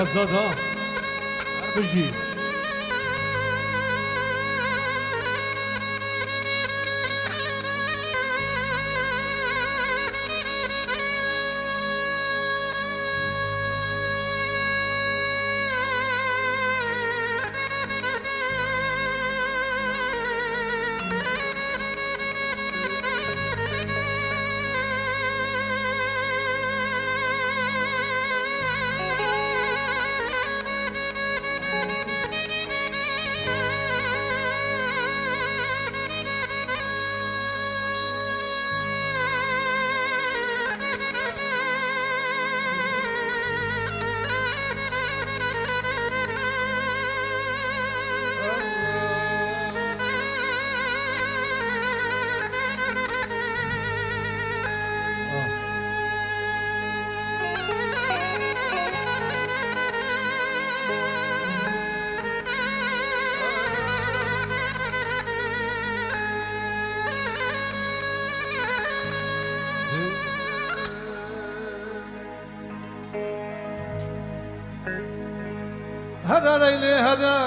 آزاد ها بجی هرا ليلي هرا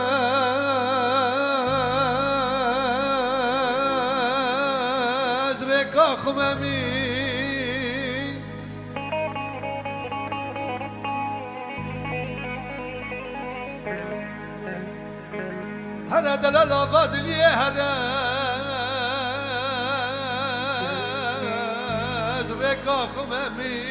أجريك خمامي هرا دلال فاضل يا هرا أجريك خمامي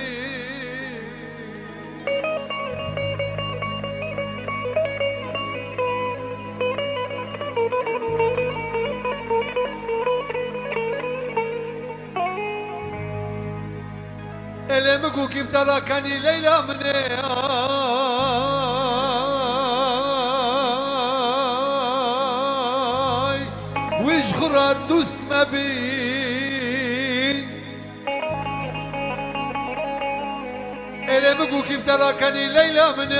اللي مقو كيف تراكني ليلى مني ويش خرات دوست ما بي اللي مقو كيف تراكني ليلى مني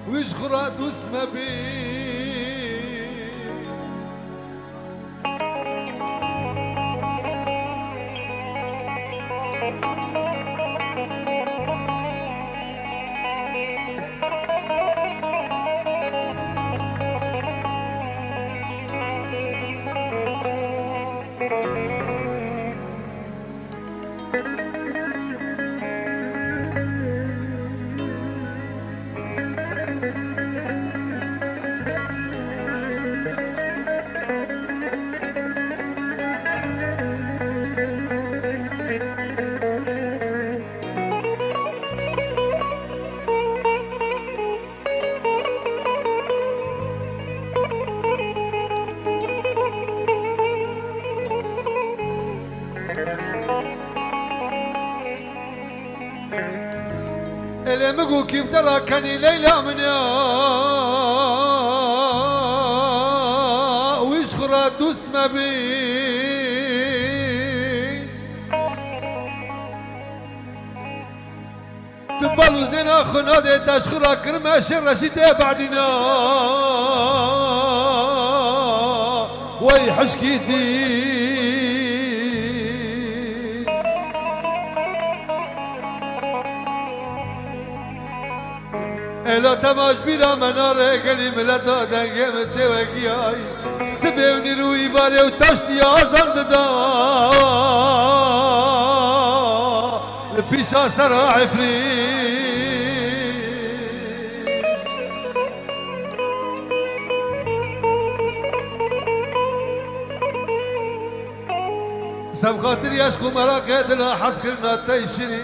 ويش خرات دوست ما بي اللي مقو كيف تراكني ليلى من ويش خرات دوس ما بي تبالو زينا خنا دي تشخرا كرما شرشتي بعدنا وي حشكيتي الا تماش بيرا مناره قلي ملتا دنگه متي وكياي سبيوني روي بالي وتشتي ازم ددا البيشا سرا عفري سب خاطر يشكو مراك دلا حسكرنا تيشري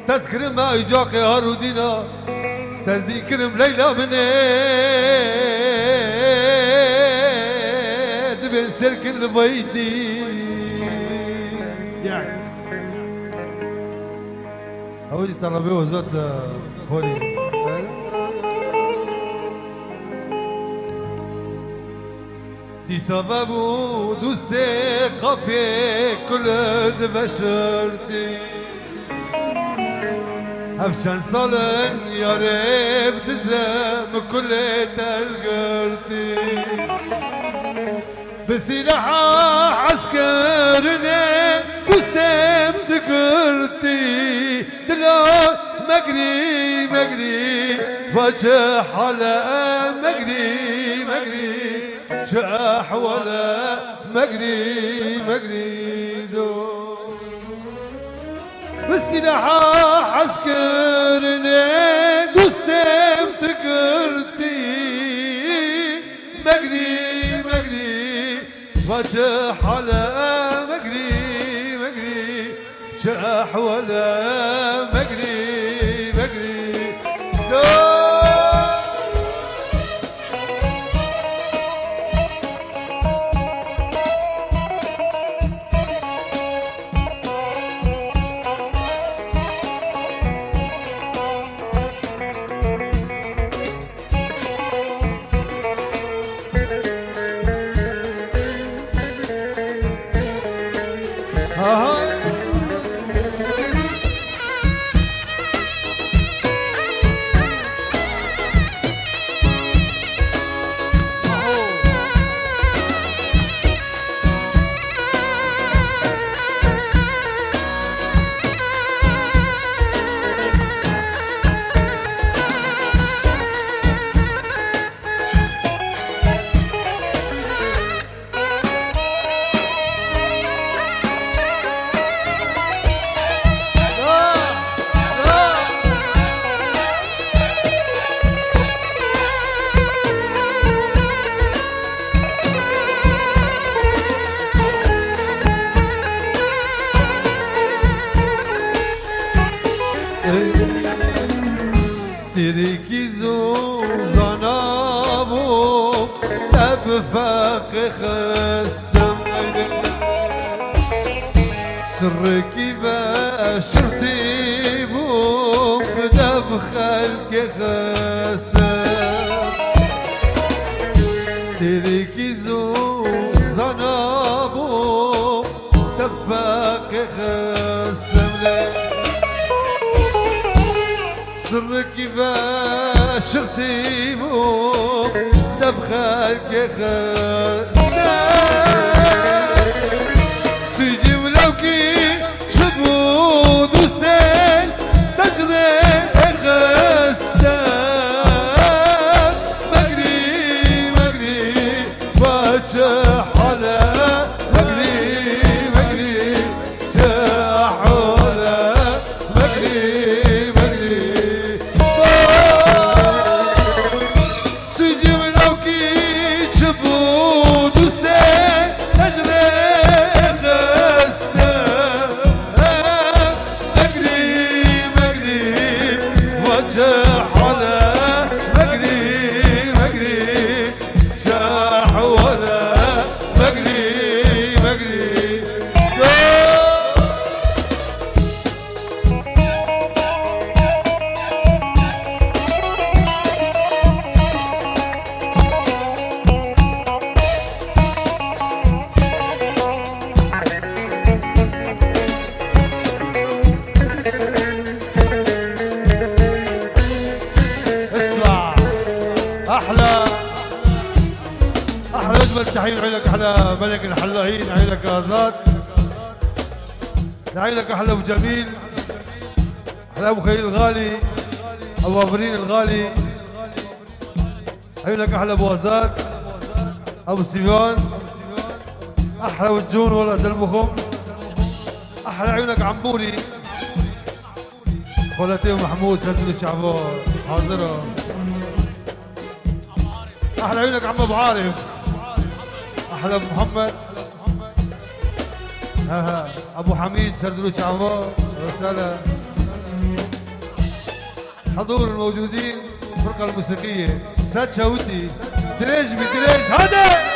تذكر ما يجاك هارودينا تذكرم ليلى مني دبن سركن البيدي يعني أوجي طلبي وزات هولي دي سببو دوستي قبي كل دبشرتي هفشان صالن يا ريب دزم كل تلقرتي بسلاح عسكرني بستم تقرتي مقري مقري وجه على مقري مقري جاح ولا مقري مقري دو بالسلاح عسكرني دوستم فكرتي مقري مقري وجه على مقري مقري جاح ولا مقري مقري دو تركي زنابو أبفاق خستم سركي فاشرتي بو بدف خلق خستم تركي زنابو أبفاق خستم سرك فاشرتي مو دبخك خسنا سيجي ولوكي شبو دوستين تجري خسنا مقري مقري وجه على مقري مقري جاح على مقري احلى اجمل تحيه لك احلى ملك الحلاقين عيلك ازاد لعيلك احلى ابو جميل احلى ابو خليل الغالي ابو عفرين الغالي عيلك احلى ابو ازاد ابو سيفان احلى وجون ولا سلمكم احلى عيونك عمبوري خولتي ومحمود سلموا الشعبان حاضره احلى عيونك عم ابو عارف احلى ابو محمد ابو حميد سردلوش عمار وسهلا حضور الموجودين الفرقه الموسيقيه ساد شاوتي دريج بدريج هذا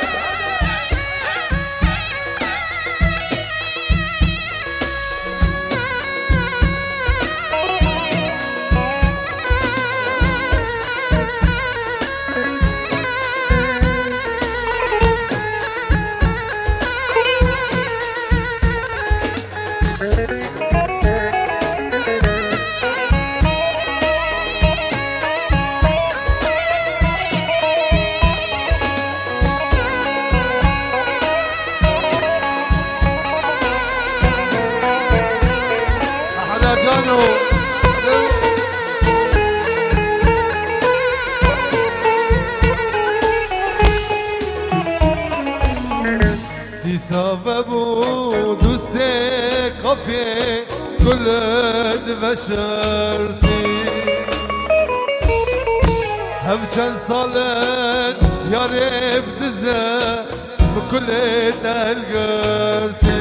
جانو بشرتي همشان صالن يا ريب دزا بكل تلقرتي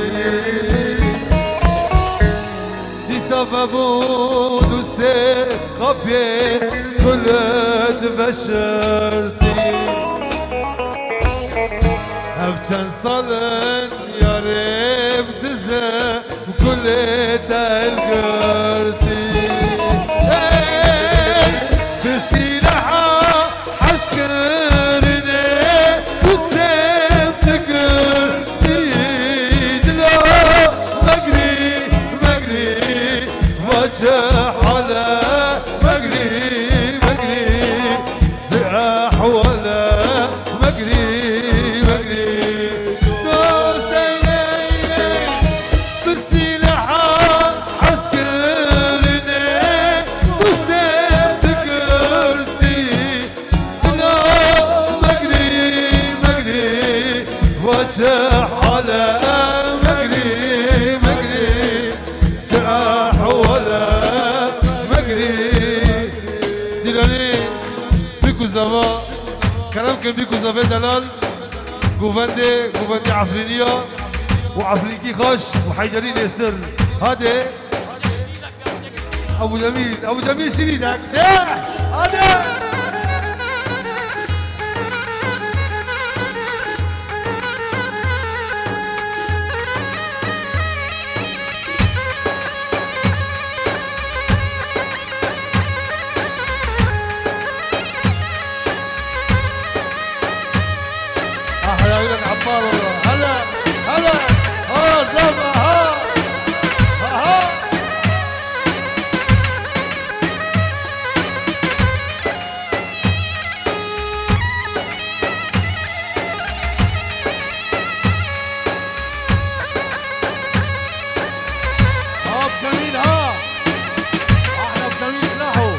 دي سببو دوستي خبي كل بشرتي همشان صالن يا ريب دزا بكل تلقرتي كلام كان بيكو زافي دلال قوفندي عفرينية وعفريكي خش وحيدرين يسر هذا ابو جميل شريدك هذا هلا ها زما ها بجميل ها احنا بجميل نحو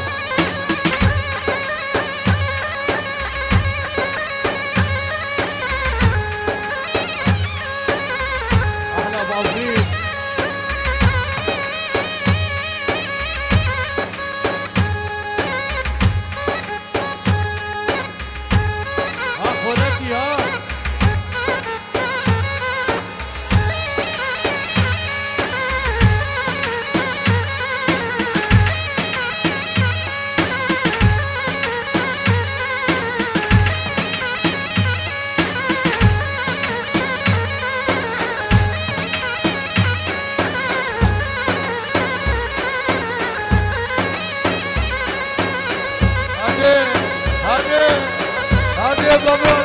هذه بابا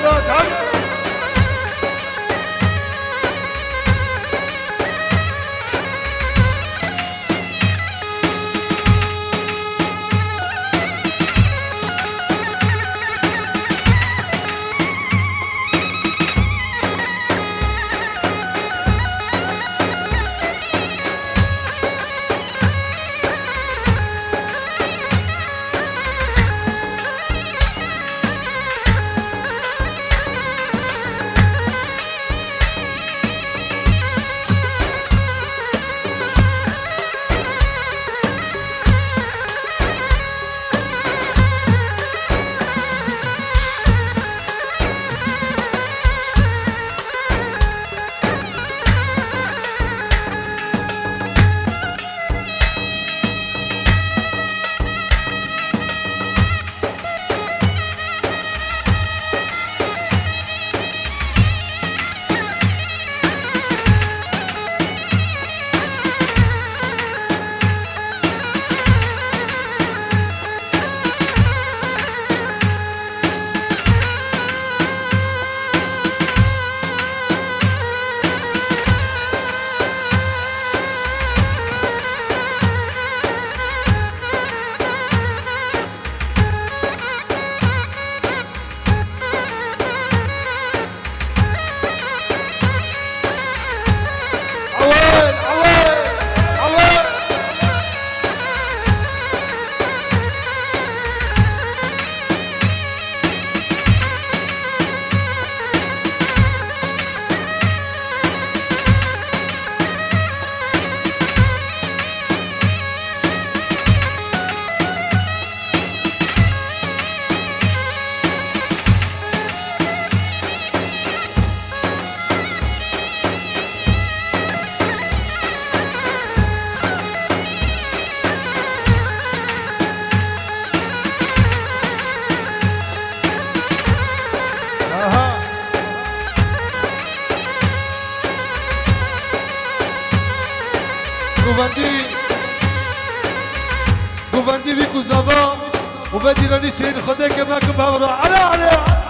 بندی بی کو زبا و بدی رانی شین خدا که مکم هم را علا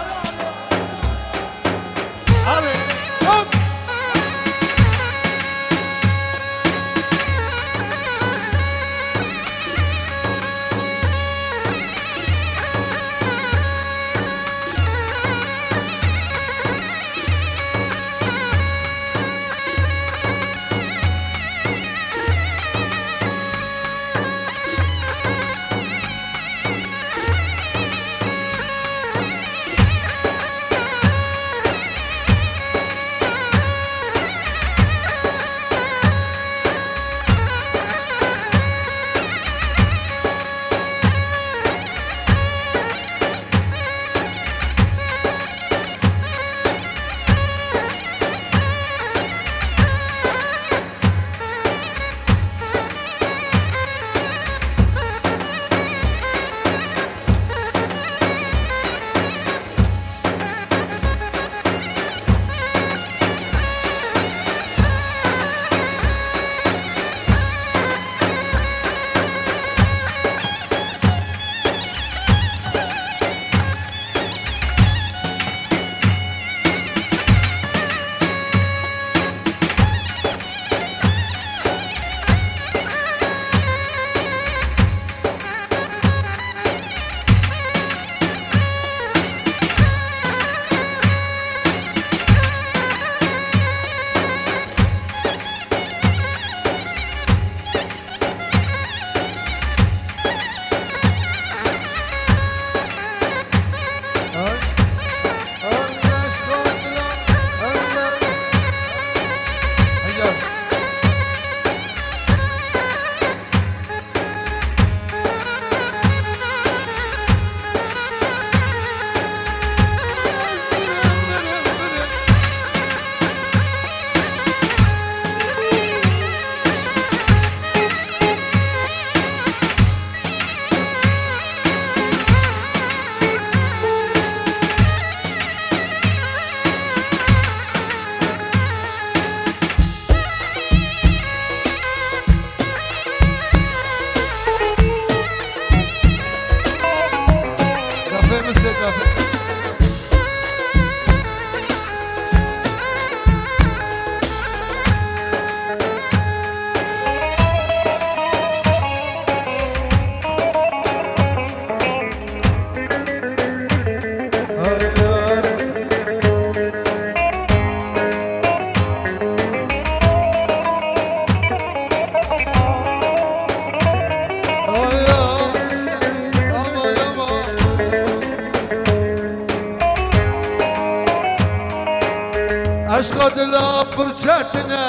عشق دلا فرچتنا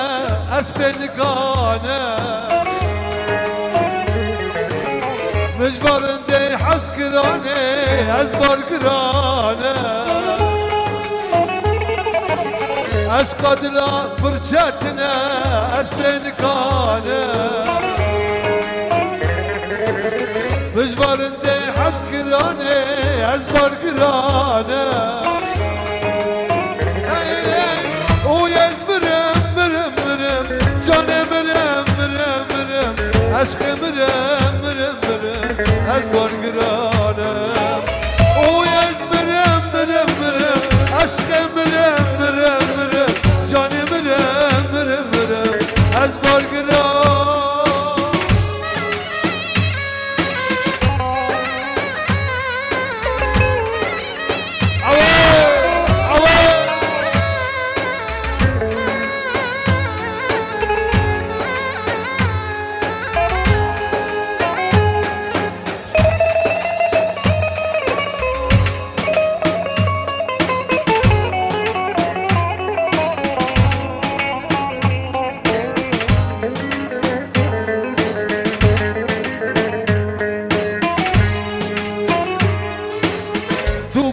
اسپنگانه مجبرن دی حس کرانه از بار کرانه عشق دلا فرچتنا اسپنگانه مجبرن دی حس کرانه از بار کرانه عشق مرم مرم مرم از بارگرانم اوی از مرم مرم مرم عشق مرم مرم مرم جان مرم مرم مرم از بارگرانم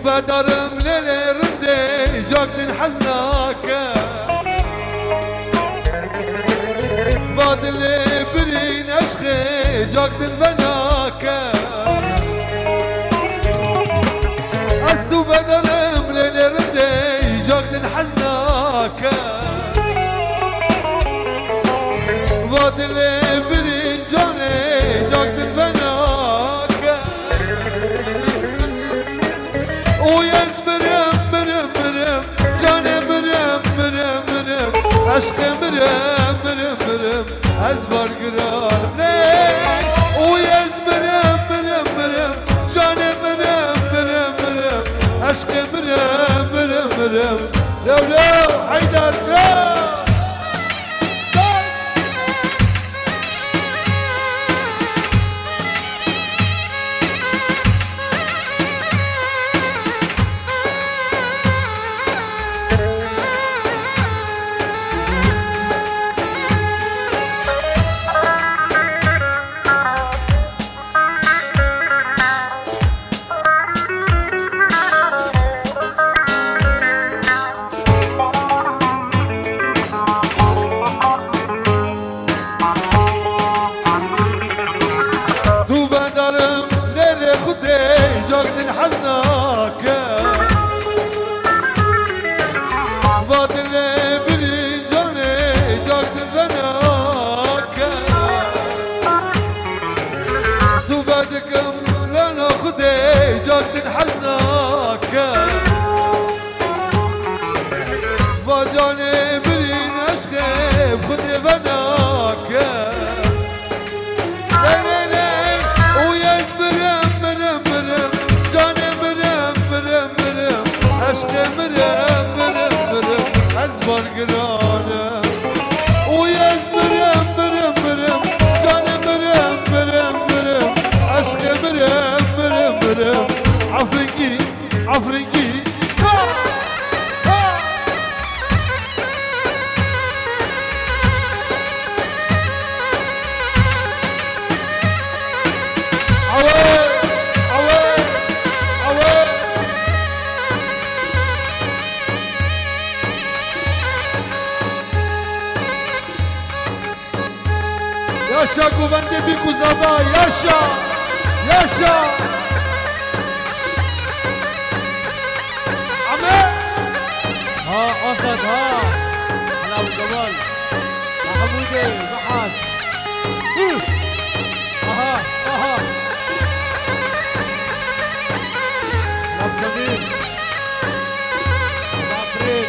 بدرم للرندي جاكدن حزناك بعد اللي برين اشخي جاكدن بناك استو بدرم للرندي جاكدن حزناك بعد اللي برين جاني جاكدن بناك زبادك لا ناخذي جد حزاك باجاني برين اشخيب خذي بناك لي لي ويا مرم مرم مرم جاني مرم مرم مرم اشخي مرم مرم مرم ازبر قرانه ويا مرم مرم مرم جاني مرم مرم مرم اشخي مرم مرم مرم عفرنقي عفرنقي ياشا قوبندي بيكو زبا ياشا ياشا عمي ها اسد ها هلا ابو جمال محمودي محمد اها اها ابو جميل ابو عفريت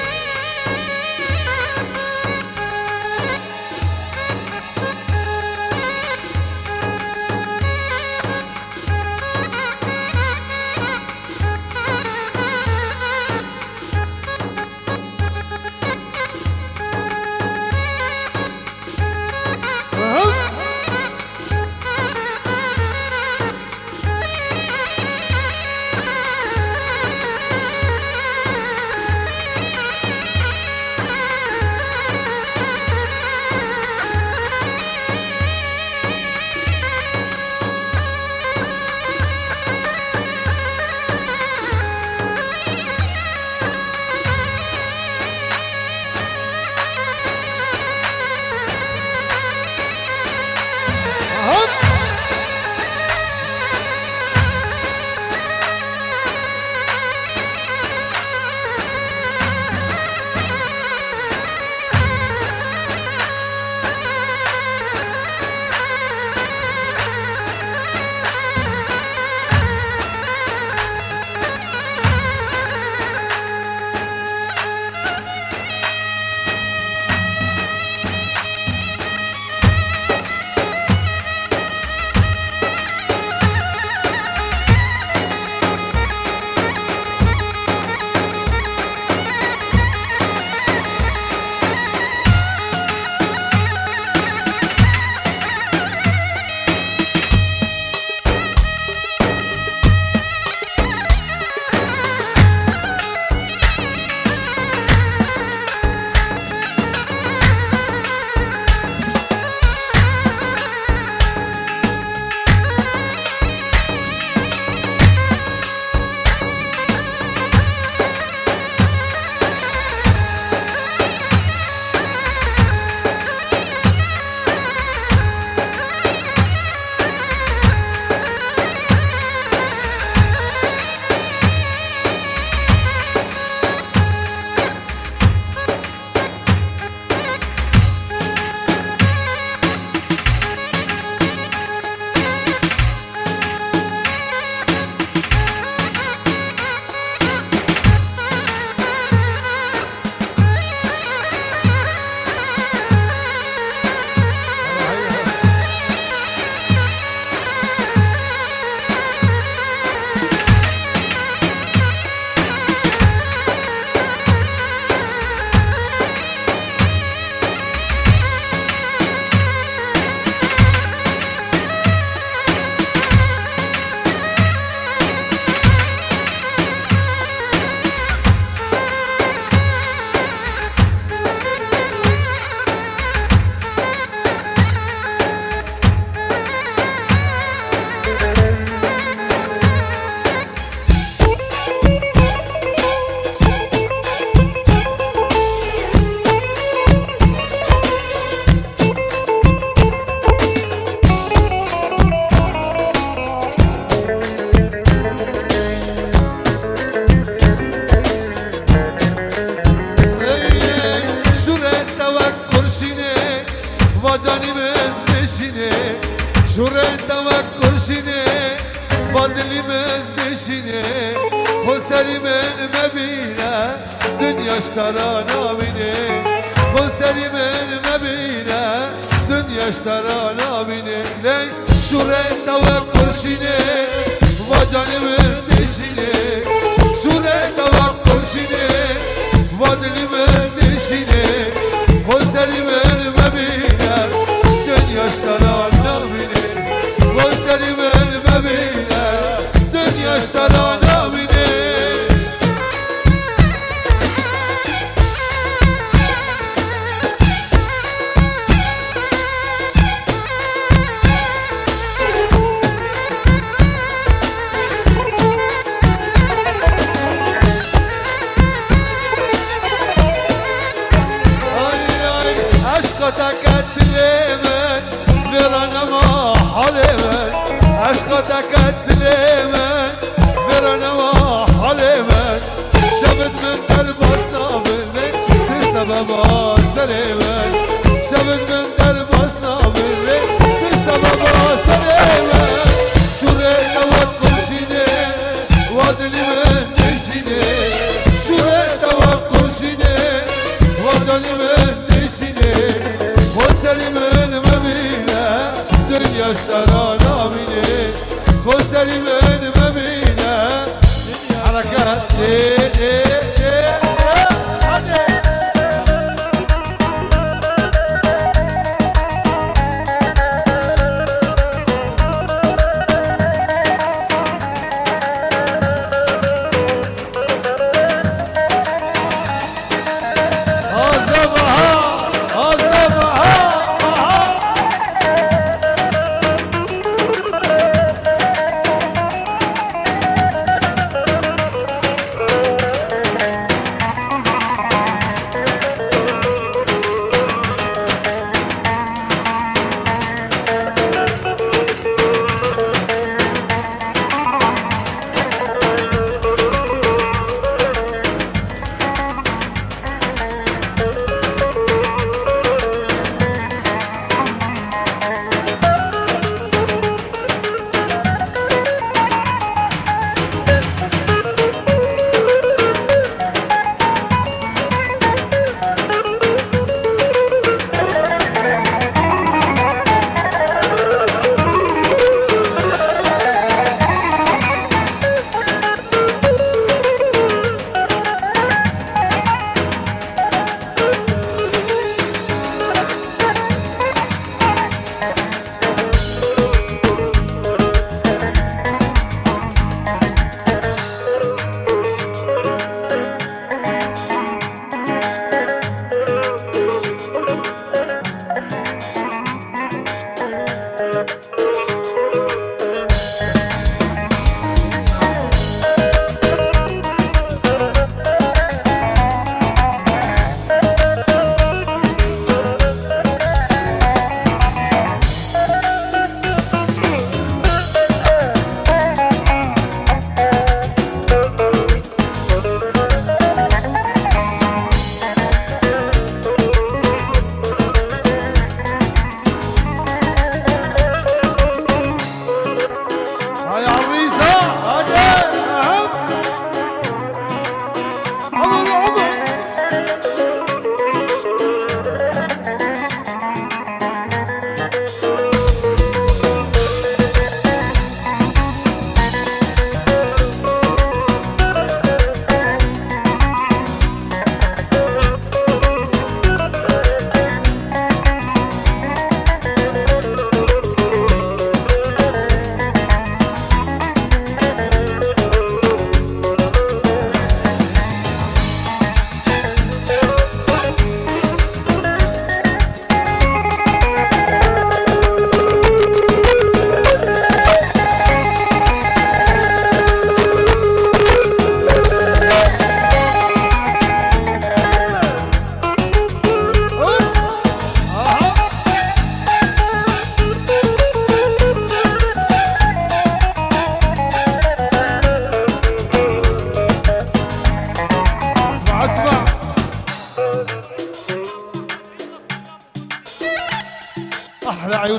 قرشینه بادلی من دشینه خسری من مبینه دنیاش ترانا بینه خسری من مبینه دنیاش ترانا بینه لی شوره توا قرشینه واجانی من دشینه شوره توا قرشینه وادلی من دشینه خسری من مبینه دنیاش ترانا بینه خسری من مبینه دنیاش ترانا بینه عشقتك تليمن غير انا ما حلمن عشقتك تليمن غير انا ما حلمن شفت من قلب اصنابلك بسبب سليمن شفت من قلب اصنابلك بسبب سليمن شو ريت اوقف شيني وادلي من تشيني شو ريت اوقف شيني وادلي من خسری من مبینه دنیاش ترانا بینه خسری من مبینه حرکت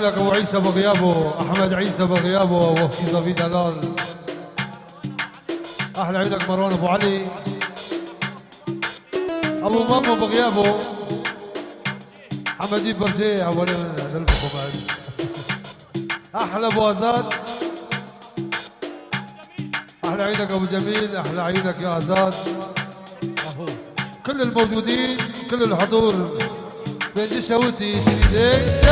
عيونك ابو عيسى بغيابه، احمد عيسى بغيابه، وفي ضبي دلال. احلى عيونك مروان ابو علي، ابو ماما بغيابه، حمدي برجي اولي دلبكم بعد. احلى ابو ازاد، احلى عيونك ابو جميل، احلى عيونك يا ازاد. كل الموجودين كل الحضور بين شوتي شريدين.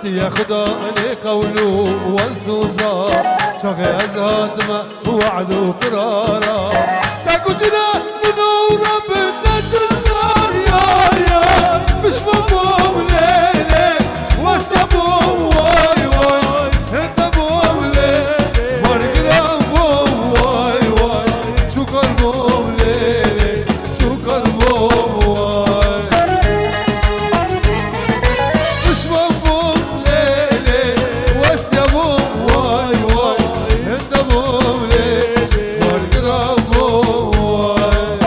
ياخذوني قولو وانسوزا شغي ازهد ما وعد وقرارا تاكدنا منورة بالنجزار يا مش مفهوم ليلي واستبوم واي واي انتبوم ليلي ورقنا بوم واي واي شو قلبوم ليلي شو قلبوم واي مش مفهوم ليلي واستبوم واي واي انتبوم ليلي ورقنا بوم واي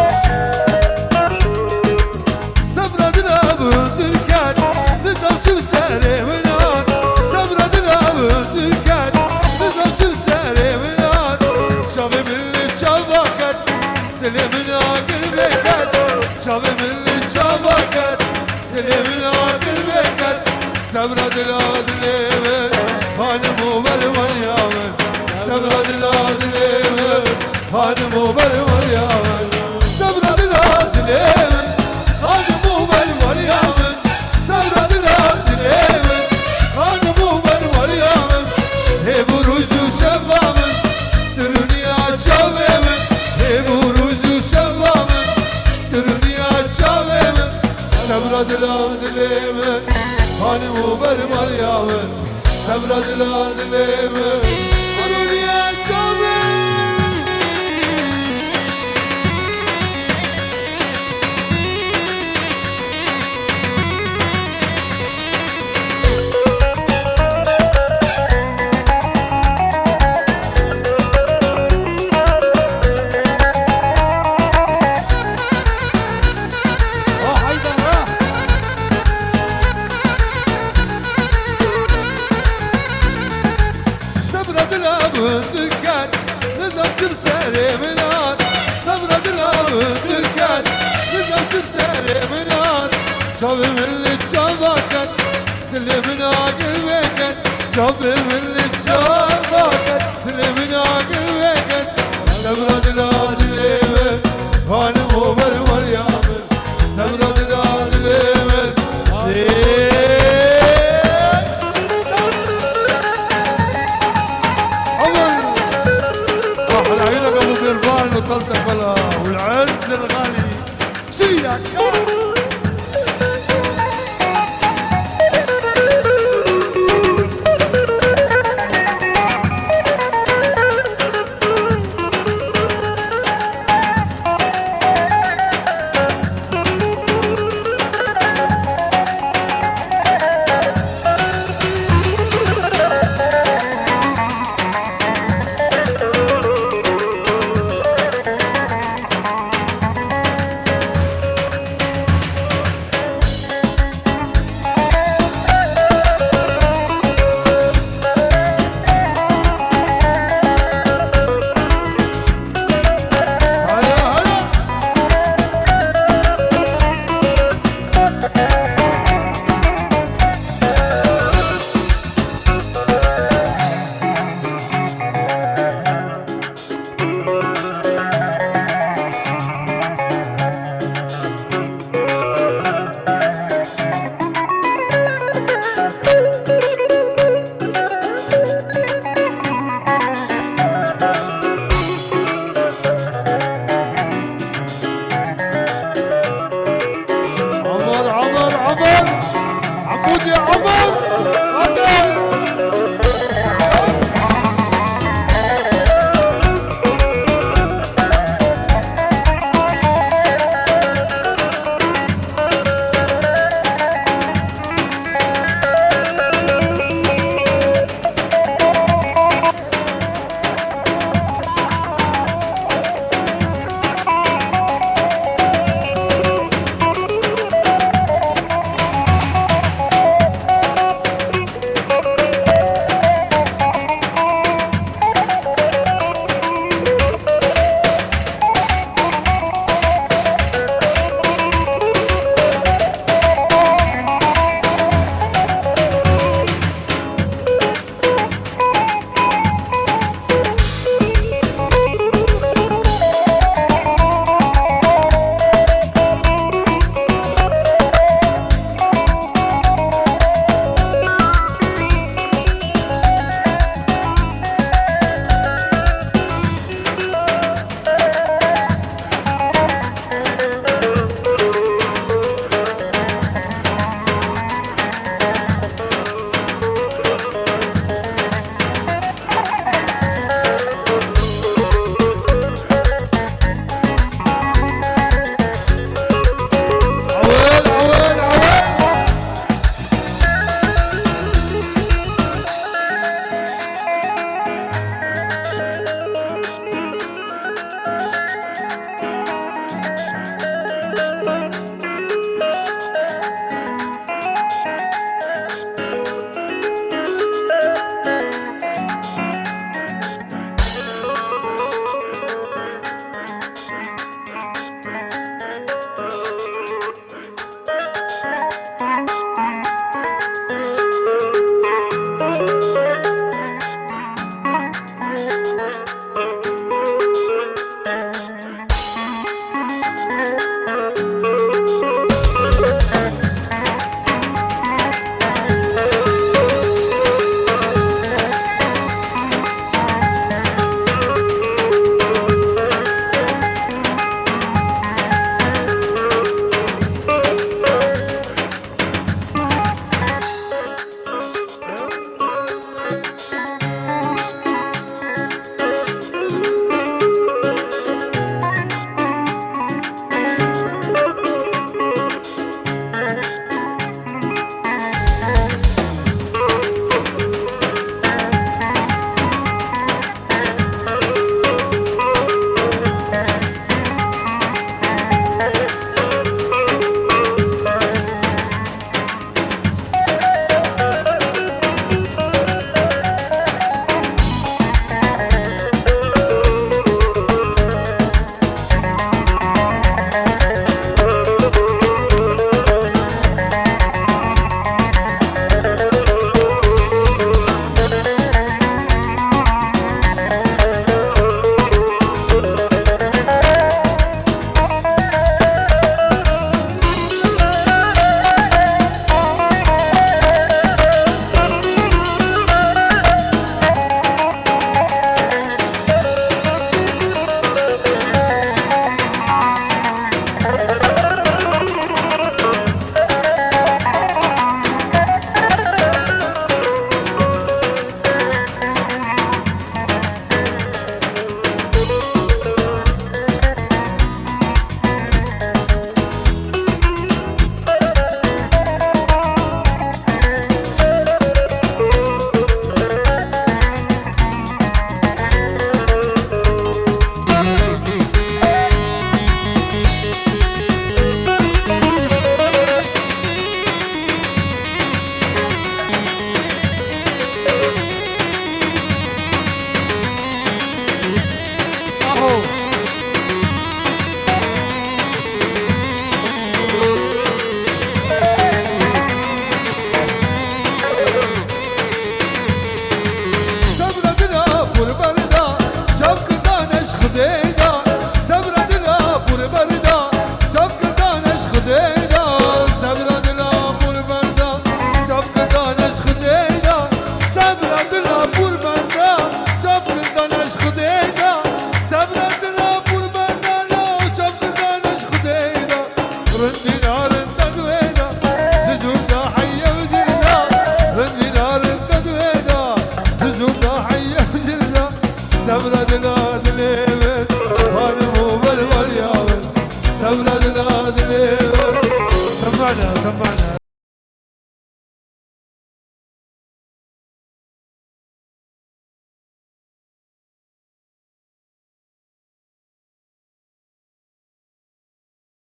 صبرا دنا بالدركات نزل شو ساري منات صبرا دنا بالدركات نزل شو ساري منات شافي من اللي شافكت دلي من عقل بكت شافي من اللي شافكت دلي من عقل بكت صبرا دنا دلي من هانمو بالون يامن صبرا دنا دلي من هانمو بالون يامن صبرا دنا دلي من هانمو بالون يامن صبرا دنا دلي من هانمو بالون يامن هي بروز شبابن ترنيا شبابن هي بروز شبابن ترنيا شبابن صبرا دنا دلي من هانمو بالون يامن صبرا دنا دلي من ترنيا شبابن من اللي تشافكت اللي من عقل وقت شافي من اللي تشافكت اللي من عقل وقت سبرد العدل هاني مو بالمريم سبرد العدل احلى عينك ابو بيرفان وطلتك والعز الغالي سيدك عمر عمود يا عمر